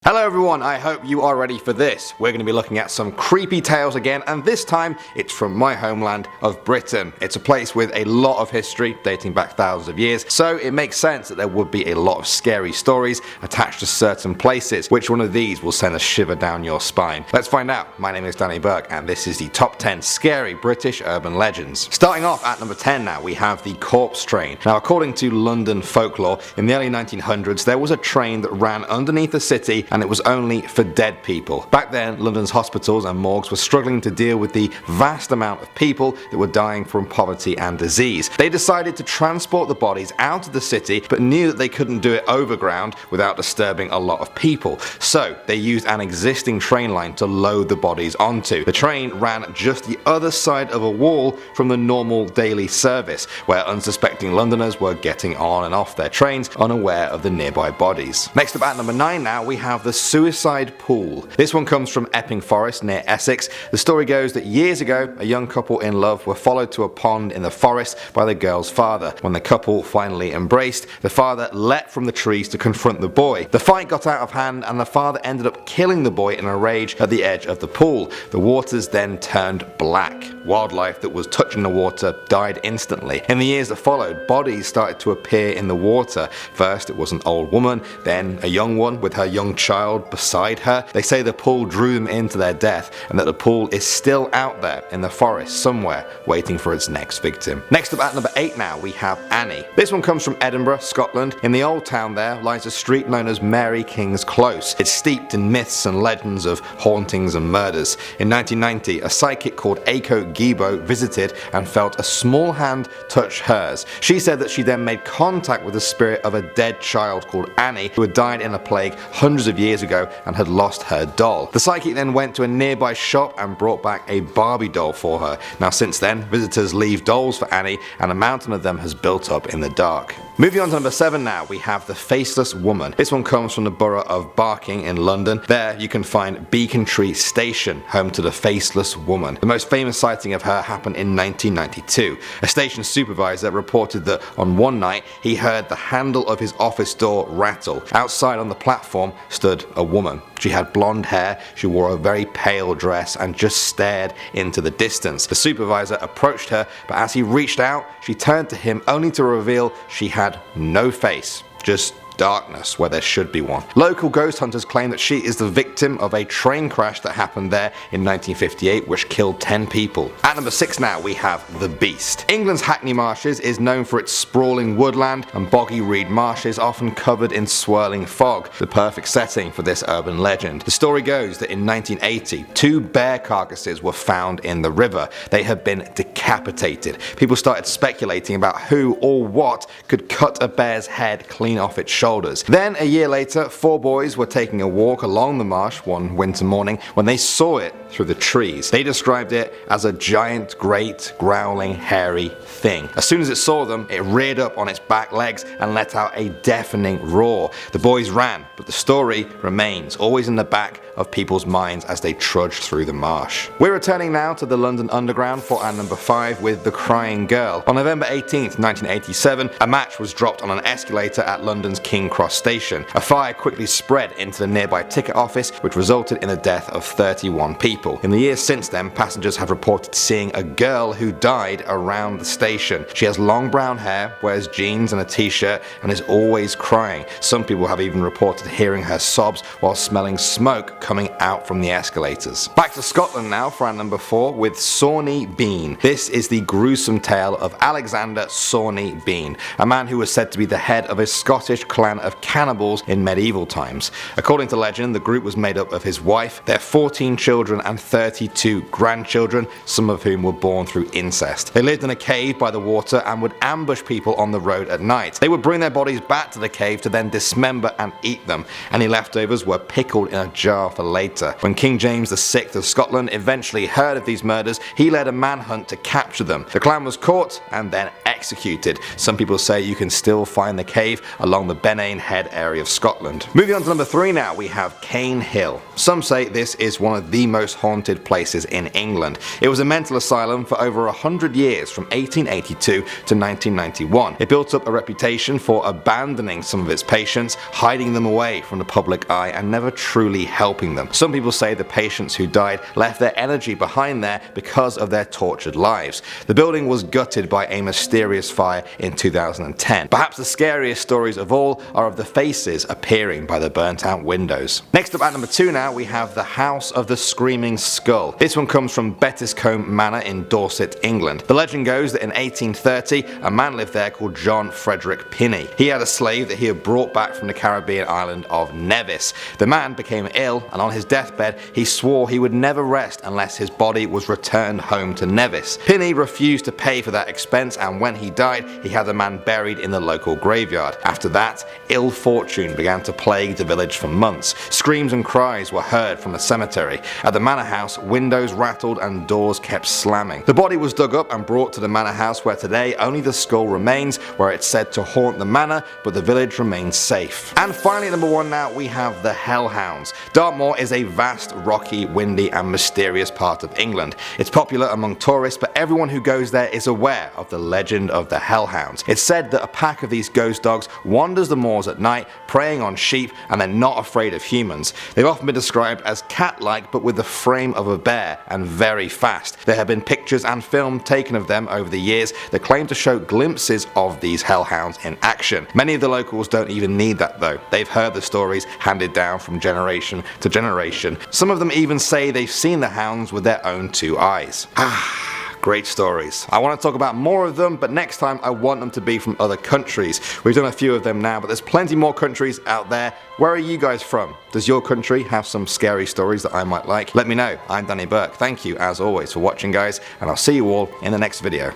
Hello everyone, I hope you are ready for this. We're going to be looking at some creepy tales again, and this time it's from my homeland of Britain. It's a place with a lot of history dating back thousands of years, so it makes sense that there would be a lot of scary stories attached to certain places. Which one of these will send a shiver down your spine? Let's find out. My name is Danny Burke and this is the top 10 scary British urban legends. Starting off at number 10 now, we have the corpse train. Now according to London folklore, in the early 1900s there was a train that ran underneath the city and it was only for dead people. Back then, London's hospitals and morgues were struggling to deal with the vast amount of people that were dying from poverty and disease. They decided to transport the bodies out of the city, but knew that they couldn't do it overground without disturbing a lot of people. So they used an existing train line to load the bodies onto. The train ran just the other side of a wall from the normal daily service, where unsuspecting Londoners were getting on and off their trains unaware of the nearby bodies. Next up at number 9 now, we have the suicide pool. This one comes from Epping Forest near Essex. The story goes that years ago, a young couple in love were followed to a pond in the forest by the girl's father. When the couple finally embraced, the father leapt from the trees to confront the boy. The fight got out of hand and the father ended up killing the boy in a rage at the edge of the pool. The waters then turned black. Wildlife that was touching the water died instantly. In the years that followed, bodies started to appear in the water. First it was an old woman, then a young one with her young child beside her. They say the pool drew them into their death and that the pool is still out there in the forest somewhere waiting for its next victim. Next up at number 8 now, we have Annie. This one comes from Edinburgh, Scotland. In the old town there lies a street known as Mary King's Close. It's steeped in myths and legends of hauntings and murders. In 1990, a psychic called Aiko Gibo visited and felt a small hand touch hers. She said that she then made contact with the spirit of a dead child called Annie who had died in a plague hundreds of years ago and had lost her doll. The psychic then went to a nearby shop and brought back a Barbie doll for her. Now since then, visitors leave dolls for Annie and a mountain of them has built up in the dark. Moving on to number 7 now, we have the Faceless Woman. This one comes from the borough of Barking in London. There you can find Beacon Tree Station, home to the Faceless Woman. The most famous sighting of her happened in 1992. A station supervisor reported that on one night he heard the handle of his office door rattle. Outside on the platform stood a woman. She had blonde hair, she wore a very pale dress and just stared into the distance. The supervisor approached her, but as he reached out, she turned to him only to reveal she had no face, just darkness where there should be one. Local ghost hunters claim that she is the victim of a train crash that happened there in 1958 which killed 10 people. At number 6 now, we have the Beast. England's Hackney Marshes is known for its sprawling woodland and boggy reed marshes often covered in swirling fog, the perfect setting for this urban legend. The story goes that in 1980, 2 bear carcasses were found in the river. They had been decapitated. People started speculating about who or what could cut a bear's head clean off its shoulders. Then a year later, 4 boys were taking a walk along the marsh one winter morning when they saw it through the trees. They described it as a giant, great, growling, hairy thing. As soon as it saw them, it reared up on its back legs and let out a deafening roar. The boys ran, but the story remains always in the back of people's minds as they trudge through the marsh. We're returning now to the London Underground for our number 5 with The Crying Girl. On November 18th, 1987, a match was dropped on an escalator at London's King Cross station. A fire quickly spread into the nearby ticket office, which resulted in the death of 31 people. In the years since then, passengers have reported seeing a girl who died around the station. She has long brown hair, wears jeans and a t-shirt, and is always crying. Some people have even reported hearing her sobs while smelling smoke coming out from the escalators. Back to Scotland now for our number 4 with Sawney Bean. This is the gruesome tale of Alexander Sawney Bean, a man who was said to be the head of a Scottish clan of cannibals in medieval times. According to legend, the group was made up of his wife, their 14 children and 32 grandchildren, some of whom were born through incest. They lived in a cave by the water and would ambush people on the road at night. They would bring their bodies back to the cave to then dismember and eat them. Any leftovers were pickled in a jar for later. When King James VI of Scotland eventually heard of these murders, he led a manhunt to capture them. The clan was caught and then executed. Some people say you can still find the cave along the Benane Head area of Scotland. Moving on to number 3 now, we have Cane Hill. Some say this is one of the most haunted places in England. It was a mental asylum for over 100 years from 1882 to 1991. It built up a reputation for abandoning some of its patients, hiding them away from the public eye and never truly helping them. Some people say the patients who died left their energy behind there because of their tortured lives. The building was gutted by a mysterious fire in 2010. Perhaps the scariest stories of all are of the faces appearing by the burnt out windows. Next up at number 2 now, we have the House of the Screaming Skull. This one comes from Bettiscombe Manor in Dorset, England. The legend goes that in 1830 a man lived there called John Frederick Pinney. He had a slave that he had brought back from the Caribbean island of Nevis. The man became ill, and on his deathbed he swore he would never rest unless his body was returned home to Nevis. Pinney refused to pay for that expense, and when he died he had the man buried in the local graveyard. After that, ill fortune began to plague the village for months. Screams and cries were heard from the cemetery. At the manor house, windows rattled and doors kept slamming. The body was dug up and brought to the manor house, where today only the skull remains, where it's said to haunt the manor, but the village remains safe. And finally at number 1 now, we have the Hellhounds. Dartmoor is a vast, rocky, windy and mysterious part of England. It's popular among tourists, but everyone who goes there is aware of the legend of the Hellhounds. It's said that a pack of these ghost dogs wanders the moors at night, preying on sheep, and they're not afraid of humans. They've often been described as cat-like, but with the frame of a bear, and very fast. There have been pictures and film taken of them over the years that claim to show glimpses of these hellhounds in action. Many of the locals don't even need that though. They've heard the stories handed down from generation to generation. Some of them even say they've seen the hounds with their own 2 eyes. Great stories. I want to talk about more of them, but next time I want them to be from other countries. We've done a few of them now, but there's plenty more countries out there. Where are you guys from? Does your country have some scary stories that I might like? Let me know. I'm Danny Burke. Thank you as always for watching, guys, and I'll see you all in the next video.